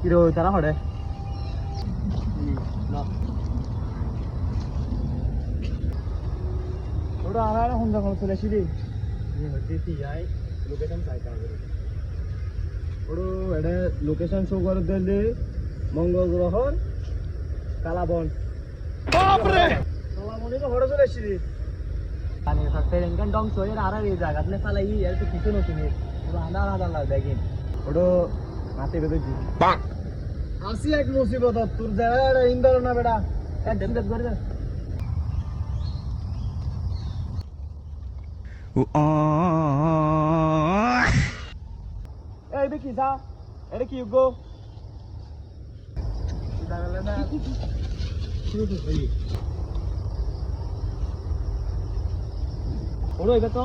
কিরো তারা হড়ে ওটা আর এখন যখন চলে আসি রে হচ্ছে যাই লোকেশন চাইতে হবে ওটা এটা লোকেশন শো করে দিলে মঙ্গল গ্রহর কালাবন কালাবনে তো হড়ে চলে আসি রে পানি থাকতে রেঙ্গান ডং সোয়ের আর এই জায়গাত নে ফালাই এর তো কিছু নতুন পুরো আলাদা আলাদা দেখেন ওটা হাতে বেঁধে দি আসি এক মুসিবত তোর জায়গা ইন্দার না বেটা দেন দেন করে দে এই দেখি যা এটা কি গো দাঁড়ালে না ওরা এটা তো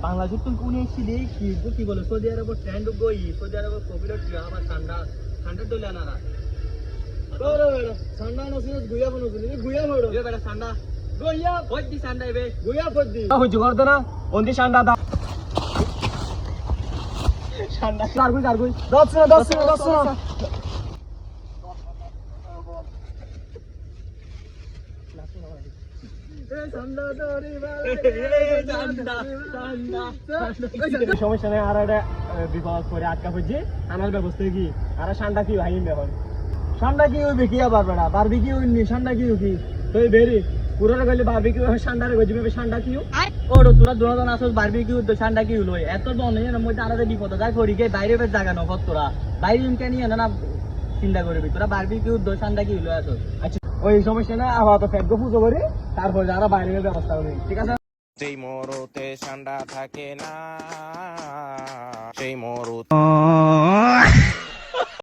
বাংলাদেশ তুমি কোন এসেছিলি কি বলে সৌদি আরব ট্রেন্ড গই সৌদি আরব কোভিড আবার ঠান্ডা ঠান্ডা দলে আনারা ঠান্ডা নসিন গুয়া বনছিলি গুয়া বড় এ বেটা ঠান্ডা গুয়া ফদ্দি ঠান্ডা এবে গুয়া ফদ্দি হই জোর দনা ওন্দি ঠান্ডা দা ঠান্ডা কারগুই দছ সমস্যা নেই আর একটা বিপদ করে আটকা পড়ছে আনার ব্যবস্থা কি আর ঠান্ডা কি ভাই এখন ঠান্ডা কি হইবে কি আবার বেড়া বারবি কি হইনি ঠান্ডা কি কি তুই বেরি পুরোটা গেলে বারবি কি ঠান্ডারে গজি ভাবে ঠান্ডা কি ওর তোরা দুজন আসল বারবি কি তো ঠান্ডা কি হলো এত বনের মধ্যে আলাদা বিপদ যায় করি গে বাইরে বের জায়গা নকত তোরা বাইরে ইনকে নিয়ে না চিন্তা করবি তোরা বারবি কি তো ঠান্ডা কি হলো আসল আচ্ছা ওই সমস্যা না আপাতত ফেটগো পুজো করি তারপর যারা বাইরের ব্যবস্থা করি ঠিক আছে সেই মরুতে ঠান্ডা থাকে না সেই মরুতে